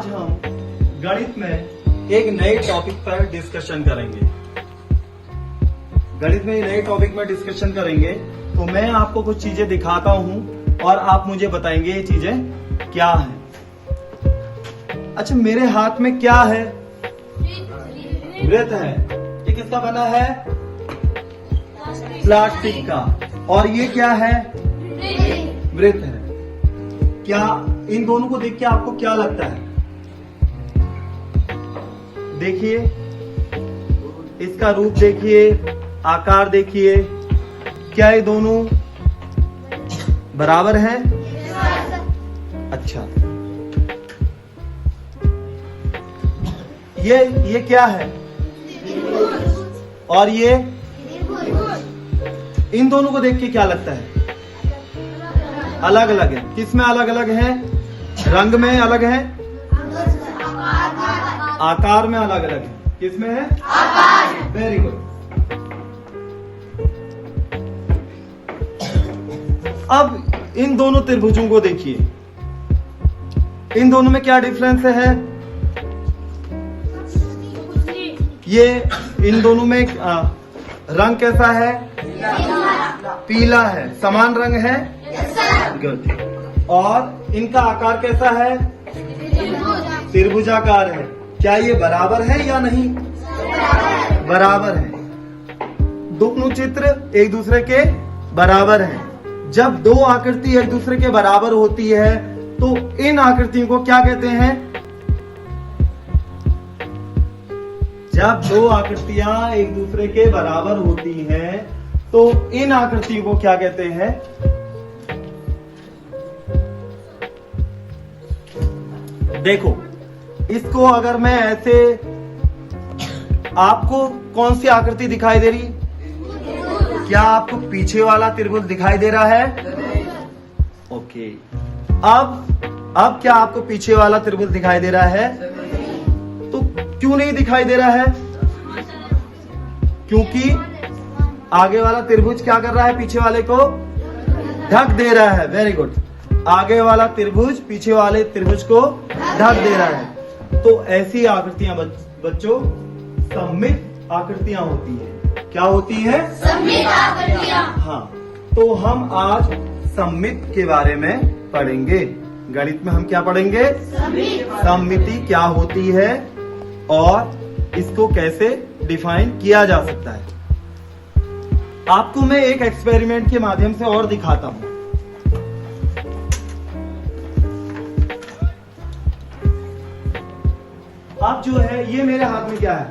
आज हम गणित में एक नए टॉपिक पर डिस्कशन करेंगे। गणित में नए टॉपिक में डिस्कशन करेंगे तो मैं आपको कुछ चीजें दिखाता हूं और आप मुझे बताएंगे ये चीजें क्या है। अच्छा, मेरे हाथ में क्या है? वृत्त है। ये किसका बना है? प्लास्टिक का। और ये क्या है? वृत्त है। क्या इन दोनों को देख के आपको क्या लगता है? देखिए, इसका रूप देखिए, आकार देखिए, क्या ये दोनों बराबर हैं? अच्छा, ये क्या है? और ये इन दोनों को देख के क्या लगता है? अलग अलग है। किसमें अलग अलग है? रंग में अलग है, आकार में अलग अलग है। किसमें है? Very good. अब इन दोनों त्रिभुजों को देखिए, इन दोनों में क्या डिफरेंस है? ये इन दोनों में रंग कैसा है? पीला है। समान रंग है? गुड। और इनका आकार कैसा है? त्रिभुजाकार है। क्या ये बराबर है या नहीं? बराबर है। दोनों चित्र एक दूसरे के बराबर हैं। जब दो आकृति एक दूसरे के बराबर होती है तो इन आकृतियों को क्या कहते हैं? जब दो आकृतियां एक दूसरे के बराबर होती हैं तो इन आकृतियों को क्या कहते हैं? देखो, इसको अगर मैं ऐसे, आपको कौन सी आकृति दिखाई दे रही? क्या आपको पीछे वाला त्रिभुज दिखाई दे रहा है? ओके। अब क्या आपको पीछे वाला त्रिभुज दिखाई दे रहा है? तो क्यों नहीं दिखाई दे रहा है? क्योंकि आगे वाला त्रिभुज क्या कर रहा है? पीछे वाले को ढक दे रहा है। Very good. आगे वाला त्रिभुज पीछे वाले त्रिभुज को ढक दे रहा है। तो ऐसी आकृतियां बच्चों सममित आकृतियां होती हैं। क्या होती है? सममित आकृतियां। हाँ, तो हम आज सममित के बारे में पढ़ेंगे। गणित में हम क्या पढ़ेंगे? सममिति क्या होती है और इसको कैसे डिफाइन किया जा सकता है। आपको मैं एक एक्सपेरिमेंट के माध्यम से और दिखाता हूं। अब जो है, ये मेरे हाथ में क्या है?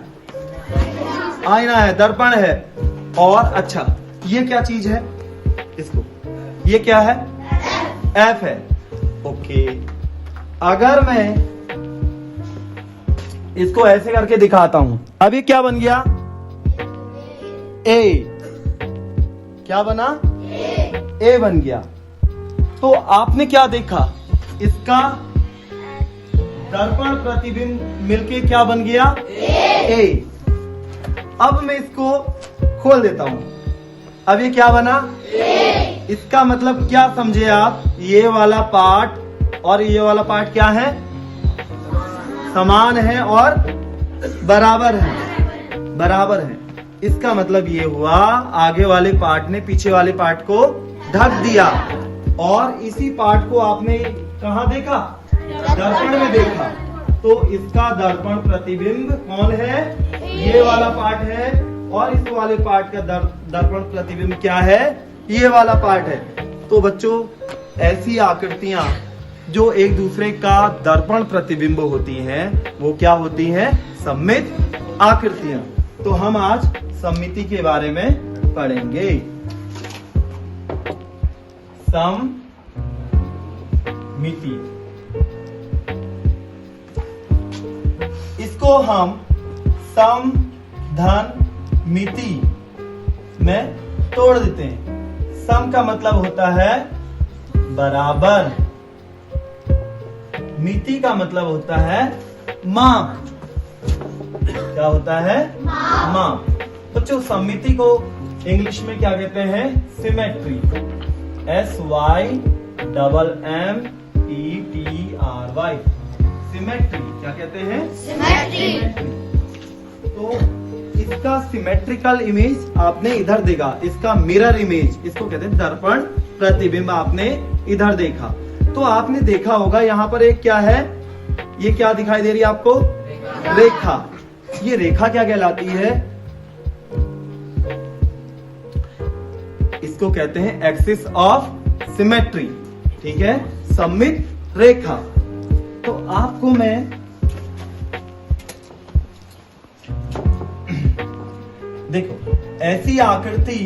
आईना है, दर्पण है। और अच्छा, ये क्या चीज है? इसको, ये क्या है? एफ है। ओके। अगर मैं इसको ऐसे करके दिखाता हूं, अभी क्या बन गया? ए। क्या बना? ए बन गया। तो आपने क्या देखा? इसका दर्पण प्रतिबिंब मिलके क्या बन गया? ए। अब मैं इसको खोल देता हूं। अब ये क्या बना? ए। इसका मतलब क्या समझे आप? ये वाला पार्ट और ये वाला पार्ट क्या है? समान है और बराबर है। बराबर है। इसका मतलब ये हुआ, आगे वाले पार्ट ने पीछे वाले पार्ट को ढक दिया। और इसी पार्ट को आपने कहां देखा? दर्पण में देखा। तो इसका दर्पण प्रतिबिंब कौन है? ये वाला पार्ट है। और इस वाले पार्ट का दर्पण प्रतिबिंब क्या है? ये वाला पार्ट है। तो बच्चों, ऐसी आकृतियां जो एक दूसरे का दर्पण प्रतिबिंब होती हैं, वो क्या होती हैं? सममित आकृतियां। तो हम आज सममिति के बारे में पढ़ेंगे। सममिति, इसको हम सम धन मिति में तोड़ देते हैं। सम का मतलब होता है बराबर, मिति का मतलब होता है माप। क्या होता है? माप। बच्चों, सममिति को इंग्लिश में क्या कहते हैं? सिमेट्री। SYMMETRY। सिमेट्री। क्या कहते हैं? सिमेट्री। तो इसका सिमेट्रिकल इमेज आपने इधर देखा, इसका मिरर इमेज, इसको कहते हैं दर्पण प्रतिबिंब, आपने इधर देखा। तो आपने देखा होगा यहाँ पर एक क्या है, ये क्या दिखाई दे रही है आपको? रेखा। ये रेखा क्या कहलाती है? इसको कहते हैं एक्सिस ऑफ सिमेट्री। ठीक है, सममित रेखा। तो आपको मैं देखो, ऐसी आकृति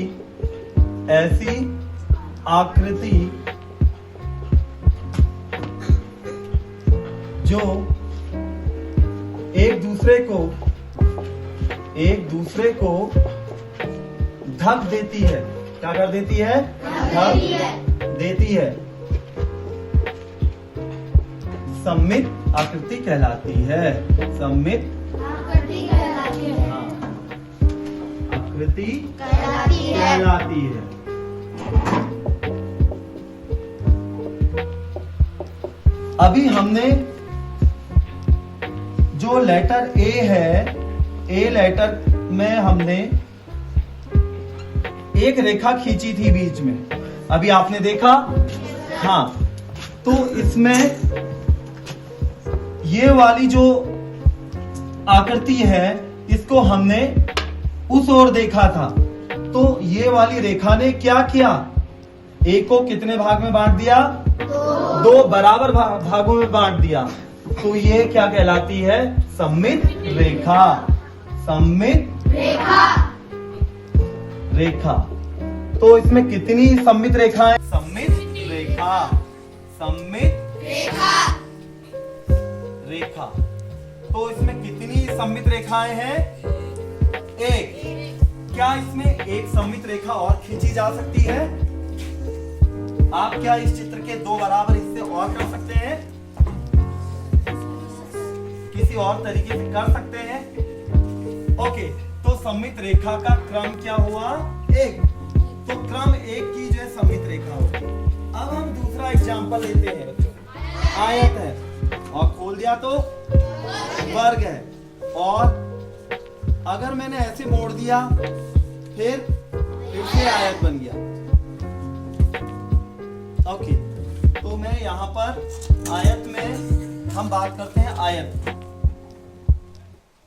जो एक दूसरे को ढक देती है। क्या कर देती है? ढक देती है। सममित आकृति कहलाती है। सममित आकृति कहलाती है। हाँ, आकृति कहलाती है। कहलाती है। अभी हमने जो लेटर ए है, ए लेटर में हमने एक रेखा खींची थी बीच में, अभी आपने देखा? हाँ। तो इसमें ये वाली जो आकृति है, इसको हमने उस ओर देखा था। तो ये वाली रेखा ने क्या किया? ए को कितने भाग में बांट दिया? दो बराबर भागों में बांट दिया। तो ये क्या कहलाती है? सममित रेखा। सममित रेखा। तो इसमें कितनी सममित रेखाएं? सममित रेखा। सममित रेखा। तो इसमें कितनी सममित रेखाएं हैं? एक। क्या इसमें एक सममित रेखा और खींची जा सकती है? आप क्या इस चित्र के दो बराबर हिस्से और कर सकते हैं? किसी और तरीके से कर सकते हैं? ओके, तो सममित रेखा का क्रम क्या हुआ? एक। तो क्रम एक की जो है सममित रेखा होगी। अब हम दूसरा एग्जांपल लेते हैं बच्चों। आयत है और खोल दिया तो वर्ग है, और अगर मैंने ऐसे मोड़ दिया फिर से आयत बन गया। ओके, तो मैं यहां पर आयत में हम बात करते हैं आयत।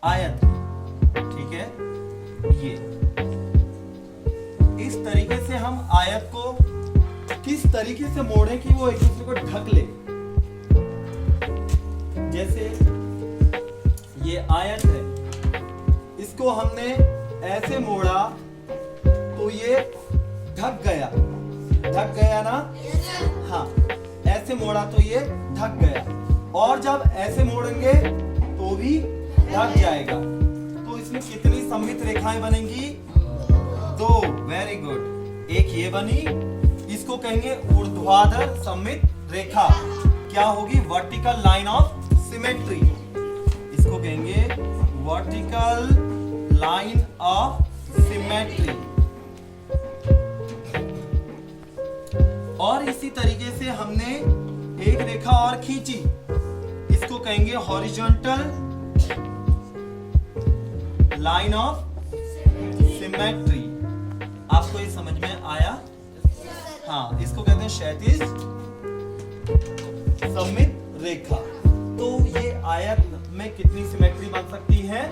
आयत, ठीक है, ये इस तरीके से हम आयत को किस तरीके से मोड़ें कि वो एक दूसरे को ढक ले। जैसे ये आयत है, इसको हमने ऐसे मोड़ा तो ये ढक गया। ढक गया ना? हाँ, ऐसे मोड़ा तो ये ढक गया, और जब ऐसे मोड़ेंगे तो भी ढक जाएगा। तो इसमें कितनी सममित रेखाएं बनेंगी? दो। Very good. एक ये बनी, इसको कहेंगे ऊर्ध्वाधर सममित रेखा। क्या होगी? Vertical line of symmetry. इसको कहेंगे वर्टिकल लाइन ऑफ सिमेट्री। और इसी तरीके से हमने एक रेखा और खींची, इसको कहेंगे हॉरिजॉन्टल लाइन ऑफ सिमेट्री। आपको ये समझ में आया? हाँ, इसको कहते हैं क्षैतिज सममित रेखा। तो ये आयत में कितनी सिमेट्री बन सकती है?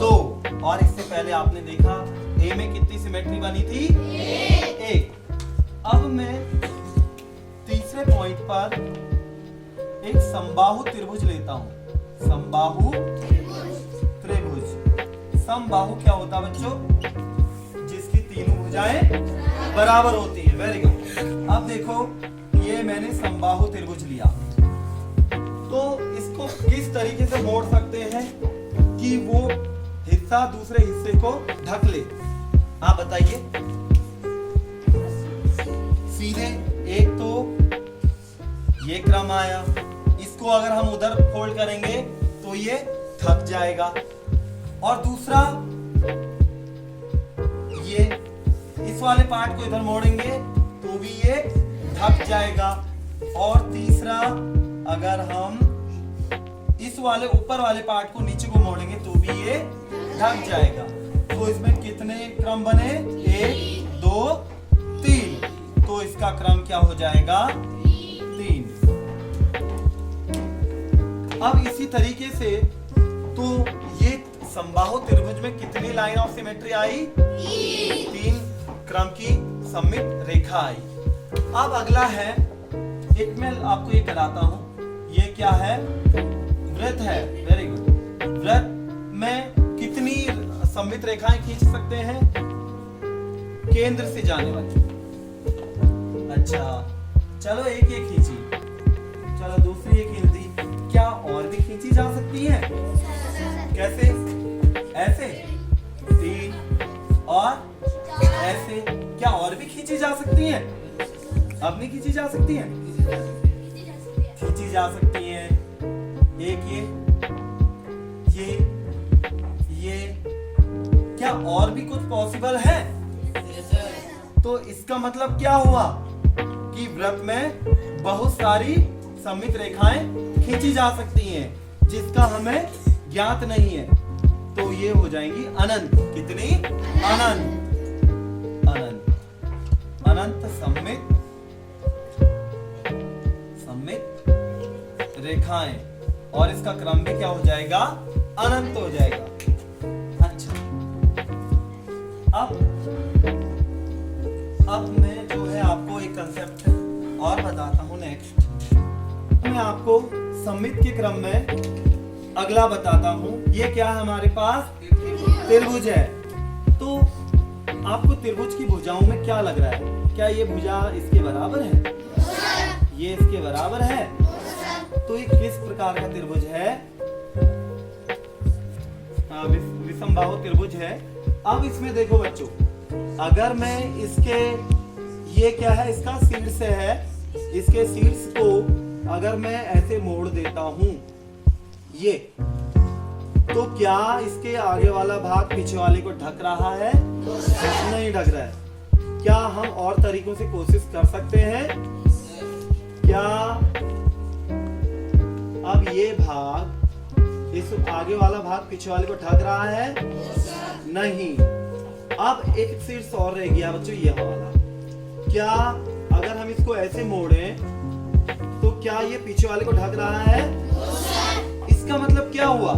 दो। और इससे पहले आपने देखा ए में कितनी सिमेट्री बनी थी? एक। अब मैं तीसरे पॉइंट पर एक समबाहु त्रिभुज लेता हूं। समबाहु त्रिभुज। समबाहु क्या होता है बच्चों? जिसकी तीनों भुजाएं बराबर होती है। Very good. अब देखो, ये मैंने समबाहु त्रिभुज लिया, तो इसको किस तरीके से मोड़ सकते हैं कि वो हिस्सा दूसरे हिस्से को ढक ले? आप बताइए। सीधे एक तो ये क्रम आया, इसको अगर हम उधर फोल्ड करेंगे तो ये ढक जाएगा, और दूसरा ये इस वाले पार्ट को इधर मोड़ेंगे तो भी ये ढक जाएगा, और तीसरा अगर हम वाले ऊपर वाले पार्ट को नीचे को मोड़ेंगे तो भी ये ढक जाएगा। तो इसमें कितने क्रम बने? 1 2 3। तो इसका क्रम क्या हो जाएगा? 3। अब इसी तरीके से तो ये समबाहु त्रिभुज में कितनी लाइन ऑफ सिमेट्री आई? 3 क्रम की सममित रेखा आई। अब अगला है, एक मैं आपको ये कराता हूं, ये क्या है? वृत्त है। Very good. वृत्त में कितनी सममित रेखाएं खींच सकते हैं? केंद्र से जाने वाली। अच्छा, चलो एक खींची, चलो दूसरी ये खींच दी। क्या और भी खींची जा सकती है? कैसे? ऐसे 3 और ऐसे। क्या और भी खींची जा सकती हैं? अब नहीं खींची जा सकती हैं? खींची जा सकती हैं। एक ये क्या और भी कुछ पॉसिबल है? तो इसका मतलब क्या हुआ कि वृत्त में बहुत सारी सममित रेखाएं खींची जा सकती हैं जिसका हमें ज्ञात नहीं है। तो ये हो जाएंगी अनंत। कितनी? अनंत। अनंत सममित रेखाएं, और इसका क्रम भी क्या हो जाएगा? अनंत हो जाएगा। अच्छा, अब मैं जो है आपको एक कंसेप्ट और बताता हूं। नेक्स्ट मैं आपको सममित के क्रम में अगला बताता हूं। ये क्या है हमारे पास? त्रिभुज है। तो आपको त्रिभुज की भुजाओं में क्या लग रहा है? क्या ये भुजा इसके बराबर है? ये इसके बराबर है। तो ये किस प्रकार का त्रिभुज है? विषमबाहु त्रिभुज है। अब इसमें देखो बच्चों, अगर मैं इसके, ये क्या है? इसका शीर्ष है। इसके शीर्ष को अगर मैं ऐसे मोड़ देता हूं ये, तो क्या इसके आगे वाला भाग पीछे वाले को ढक रहा है? नहीं ढक रहा है। क्या हम और तरीकों से कोशिश कर सकते हैं? क्या अब ये भाग, इस आगे वाला भाग पीछे वाले को ढक रहा है? नहीं। अब एक शीर्ष और रह गया बच्चों, ये वाला। क्या अगर हम इसको ऐसे मोड़ें तो क्या ये पीछे वाले को ढक रहा है? इसका मतलब क्या हुआ?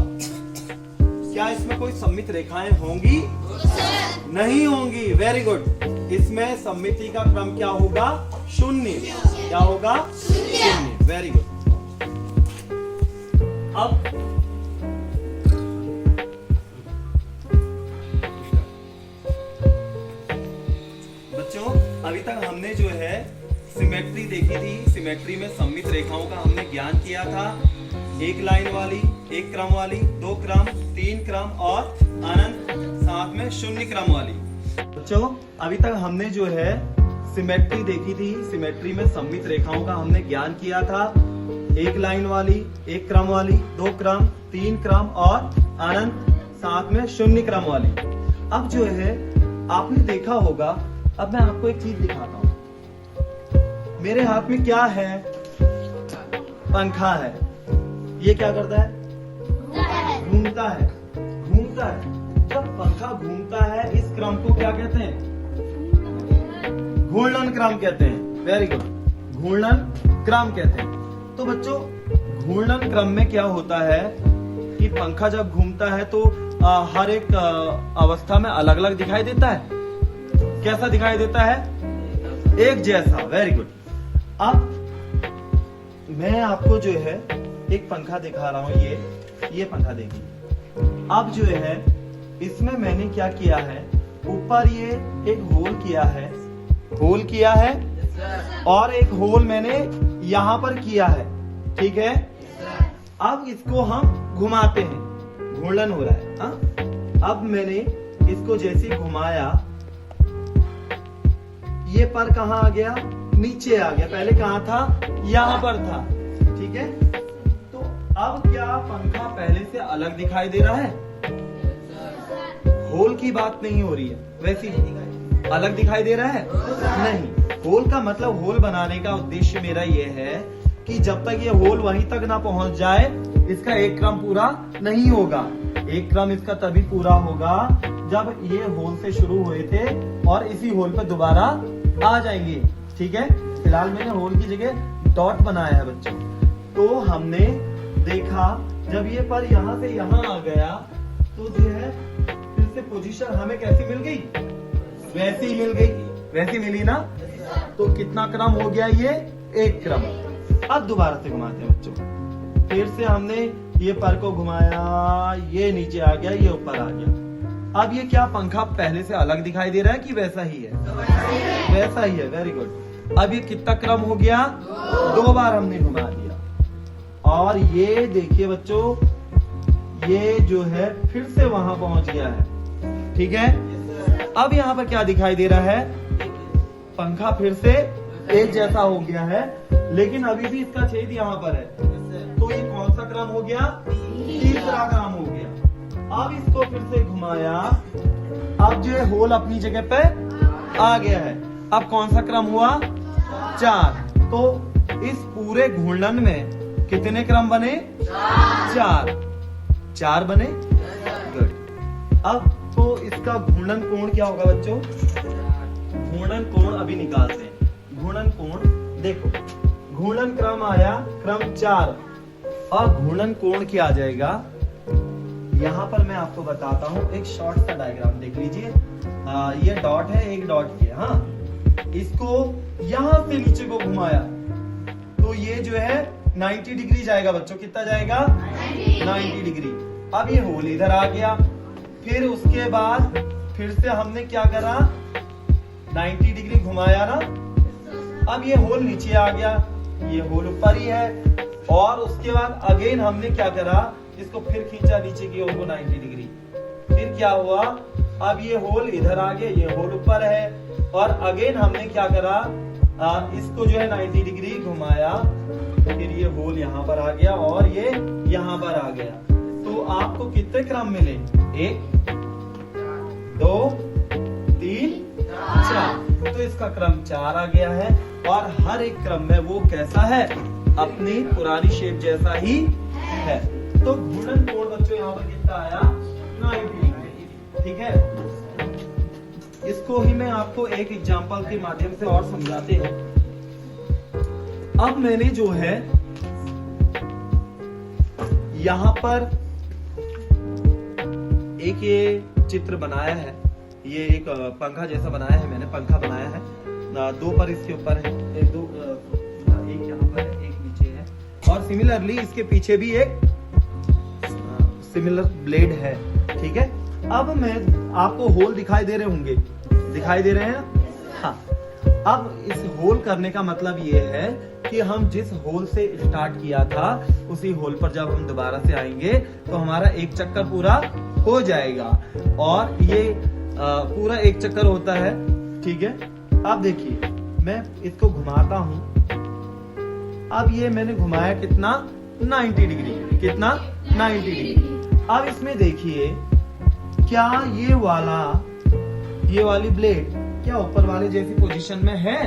क्या इसमें कोई सममित रेखाएं होंगी? नहीं होंगी। Very good. इसमें सममिति का क्रम क्या होगा? 0। क्या होगा? 0। Very good. अब बच्चों, अभी तक हमने जो है सिमेट्री देखी थी। सिमेट्री में सममित रेखाओं का हमने ज्ञान किया था। एक लाइन वाली, एक क्रम वाली, 2 क्रम, 3 क्रम और अनंत, साथ में 0 क्रम वाली। बच्चों, अभी तक हमने जो है सिमेट्री देखी थी। सिमेट्री में सममित रेखाओं का हमने ज्ञान किया था। एक लाइन वाली, एक क्रम वाली, 2 क्रम, 3 क्रम और अनंत, साथ में 0 क्रम वाली। अब जो है आपने देखा होगा, अब मैं आपको एक चीज दिखाता हूं। मेरे हाथ में क्या है? पंखा है। ये क्या करता है? घूमता है। घूमता है। जब पंखा घूमता है, इस क्रम को क्या कहते हैं? घूर्णन क्रम कहते हैं। Very good. घूर्णन क्रम कहते हैं। तो बच्चों, घूर्णन क्रम में क्या होता है कि पंखा जब घूमता है तो हर एक अवस्था में अलग अलग दिखाई देता है। कैसा दिखाई देता है? एक जैसा। Very good. अब मैं आपको जो है एक पंखा दिखा रहा हूं। ये पंखा देखिए। अब जो है इसमें मैंने क्या किया है, ऊपर ये एक होल किया है, होल किया है, और एक होल मैंने यहां पर किया है। ठीक है। अब इसको हम घुमाते हैं, घूर्णन हो रहा है। हा? अब मैंने इसको जैसे घुमाया, ये पर कहां आ गया? नीचे आ गया। पहले कहां था? यहां पर था। ठीक है। तो अब क्या पंखा पहले से अलग दिखाई दे रहा है? होल की बात नहीं हो रही है, वैसी अलग दिखाई दे रहा है? नहीं। होल का मतलब, होल बनाने का उद्देश्य मेरा ये है कि जब तक ये होल वहीं तक ना पहुंच जाए इसका एक क्रम पूरा नहीं होगा। एक क्रम इसका तभी पूरा होगा जब ये होल से शुरू हुए थे और इसी होल पे दोबारा आ जाएंगे। ठीक है, फिलहाल मैंने होल की जगह डॉट बनाया है बच्चों। तो हमने देखा जब ये पर यहाँ से यहाँ आ गया तो जो है फिर से पोजीशन हमें कैसी मिल गई, वैसी ही मिल गई, वैसी मिली ना। तो कितना क्रम हो गया ये, एक क्रम। अब दोबारा से घुमाते हैं बच्चों। फिर से हमने ये पर को घुमाया, ये नीचे आ गया, ये ऊपर आ गया। अब ये क्या पंखा पहले से अलग दिखाई दे रहा है कि वैसा ही है? वैसा ही है, वेरी गुड। अब ये कितना क्रम हो गया, दो बार हमने घुमा दिया। और ये देखिए बच्चों, ये जो है फिर से वहां पहुंच गया है। ठीक है, अब यहाँ पर क्या दिखाई दे रहा है, पंखा फिर से एक जैसा हो गया है, लेकिन अभी भी इसका छेद यहाँ पर है। तो ये कौन सा क्रम हो गया, तीसरा क्रम हो गया। अब इसको फिर से घुमाया, अब जो है होल अपनी जगह पे आ गया है। अब कौन सा क्रम हुआ, चार। तो इस पूरे घूर्णन में कितने क्रम बने, चार बने। गुड। अब तो इसका घूर्णन कोण क्या होगा बच्चों, घूर्णन कोण अभी निकालते हैं। घूर्णन कोण देखो, घूर्णन क्रम आया क्रम 4 और घूर्णन कोण क्या आ जाएगा, यहाँ पर मैं आपको बताता हूँ। एक शॉर्ट सा डायग्राम देख लीजिए। ये डॉट है, एक डॉट ये, हाँ, इसको यहाँ से नीचे को घुमाया तो ये जो है 90 डिग्री जाएगा बच्चों। कितना जाएगा, 90 डिग्री। अब ये होल इधर आ गया, फिर उसके बाद फिर से हमने क्या करा, 90 डिग्री घुमाया ना। अब ये होल नीचे आ गया, ये होल ऊपर ही है। और उसके बाद अगेन हमने क्या करा, इसको फिर खींचा नीचे की ओर को 90 डिग्री। फिर क्या हुआ, अब ये होल इधर आ गया, ये होल ऊपर है। और अगेन हमने क्या करा, इसको जो है 90 डिग्री घुमाया, फिर ये होल यहाँ पर आ गया और ये यहाँ पर आ गया। तो आपको कितने क्रम मिले, 1 2 3 4। तो इसका क्रम 4 आ गया है। और हर एक क्रम में वो कैसा है, अपनी पुरानी शेप जैसा ही है। तो घूर्णन कोण बच्चों यहाँ पर कितना आया, 90 डिग्री। ठीक है, इसको ही मैं आपको एक एग्जांपल के माध्यम से और समझाते हैं। अब मैंने जो है यहाँ पर एक ये चित्र बनाया है, ये एक पंखा जैसा बनाया है, मैंने पंखा बनाया है। 2 पर इसके ऊपर है, एक यहाँ पर है, एक नीचे है। और सिमिलरली इसके पीछे भी एक सिमिलर ब्लेड है। ठीक है, अब मैं आपको होल दिखाई दे रहे होंगे, दिखाई दे रहे हैं ना, हाँ। अब इस होल करने का मतलब ये है कि हम जिस होल से स्टार्ट किया था उसी होल पर जब हम दोबारा से आएंगे तो हमारा एक चक्कर पूरा हो जाएगा। और ये पूरा एक चक्कर होता है। ठीक है, अब देखिए मैं इसको घुमाता हूं। अब ये मैंने घुमाया कितना, 90 डिग्री। कितना, 90 डिग्री। अब इसमें देखिए, क्या ये वाली ब्लेड क्या ऊपर वाले जैसी पोजीशन में है,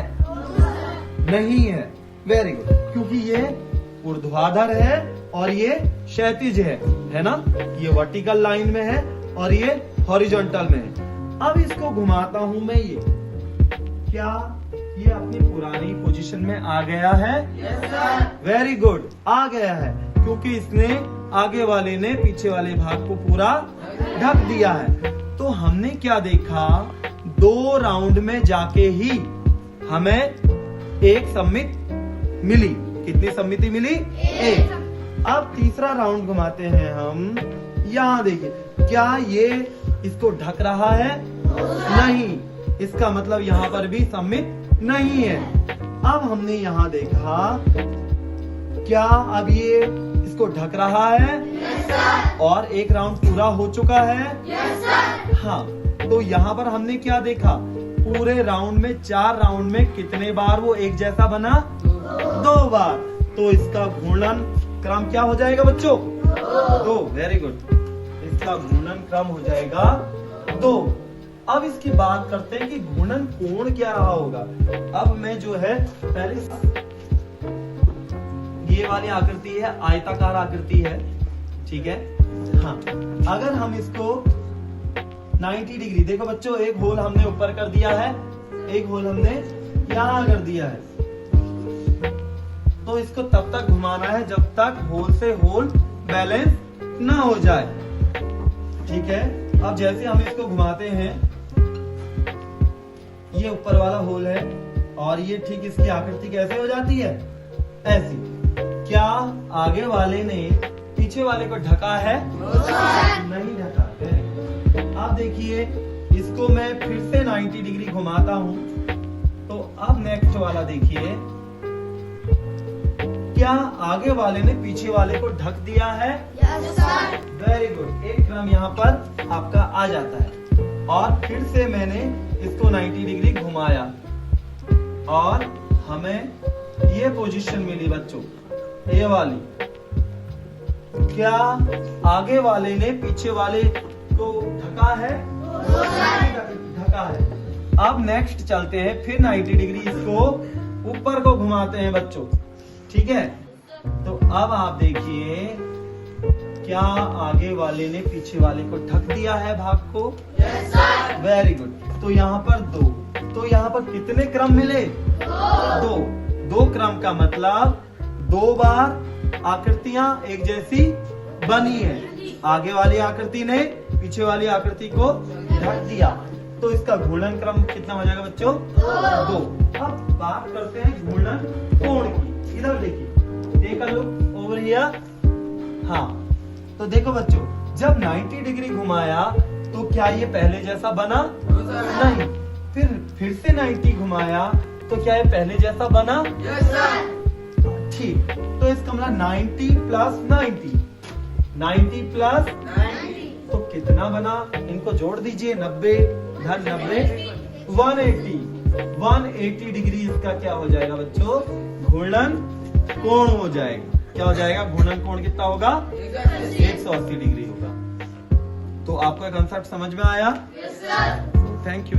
नहीं है। वेरी गुड, क्योंकि ये ऊर्ध्वाधर है और ये क्षैतिज है ना। ये वर्टिकल लाइन में है और ये हॉरिजॉन्टल में है। अब इसको घुमाता हूं मैं, ये क्या ये अपनी पुरानी पोजीशन में आ गया है? वेरी गुड, आ गया है, क्योंकि इसने आगे वाले ने पीछे वाले भाग को पूरा ढक दिया है। तो हमने क्या देखा, 2 राउंड में जाके ही हमें एक सम्मित मिली। कितनी सम्मिति मिली? 1। अब तीसरा राउंड घुमाते हैं हम। यहाँ देखिए, क्या ये इसको ढक रहा है? नहीं, इसका मतलब यहाँ पर भी सम्मित नहीं है। अब हमने यहाँ देखा, क्या अब ये इसको ढक रहा है? और एक राउंड पूरा हो चुका है। हाँ, तो यहाँ पर हमने क्या देखा, पूरे राउंड में 4 राउंड में कितने बार वो एक जैसा बना? 2 बार। तो इसका घूर्णन क्रम क्या हो जाएगा बच्चों? 2। वेरी गुड, इसका घूर्णन क्रम हो जाएगा 2। अब इसकी बात करते हैं कि घूर्णन कोण क्या रहा होगा। अब मैं जो है पहले ये वाली आकृति है आयताकार आकृति है, ठीक है। हाँ, अगर हम इसको 90 डिग्री, देखो बच्चों एक होल हमने ऊपर कर दिया है, एक होल हमने यहां कर दिया है, तो इसको तब तक घुमाना है जब तक होल से होल बैलेंस ना हो जाए, ठीक है। अब जैसे हम इसको घुमाते हैं, ये ऊपर वाला होल है और ये ठीक इसकी आकृति कैसे हो जाती है, ऐसी। क्या आगे वाले ने पीछे वाले को ढका है? नहीं ढका है। अब देखिए इसको मैं फिर से 90 डिग्री घुमाता हूं, तो अब नेक्स्ट वाला देखिए, क्या आगे वाले ने पीछे वाले को ढक दिया है? Yes, sir. वेरी गुड, एक क्रम यहाँ पर आपका आ जाता है। और फिर से मैंने इसको 90 डिग्री घुमाया और हमें ये पोजीशन मिली बच्चों, ये वाली। क्या आगे वाले ने पीछे वाले को ढका है? ढका है। अब नेक्स्ट चलते हैं, फिर 90 डिग्री इसको ऊपर को घुमाते हैं बच्चों, ठीक है। तो अब आप देखिए, क्या आगे वाले ने पीछे वाले को ढक दिया है भाग को? Yes, sir. Very good. तो यहाँ पर 2, तो यहाँ पर कितने क्रम मिले? 2। 2 क्रम का मतलब 2 बार आकृतियां एक जैसी बनी है। आगे वाली आकृति ने पीछे वाली आकृति को ढक दिया, तो इसका घूर्णन क्रम कितना हो जाएगा बच्चों? 2। अब बात करते हैं घूर्णन कोण की। इधर देखिए, take a look over here. हाँ, तो देखो बच्चों, जब 90 डिग्री घुमाया तो क्या ये पहले जैसा बना? नहीं। फिर से 90 घुमाया तो क्या ये पहले जैसा बना? Yes, sir. ठीक, तो इसका मतलब 90 प्लस 90, 90 प्लस 90. तो कितना बना? इनको जोड़ दीजिए, 90 धन 90 180। 180 डिग्री इसका क्या हो जाएगा बच्चों? घूर्णन कोण हो जाएगा। क्या हो जाएगा? घूर्णन कोण कितना होगा? 180 डिग्री होगा। तो आपको ये कंसेप्ट समझ में आया? Yes, sir. Thank you.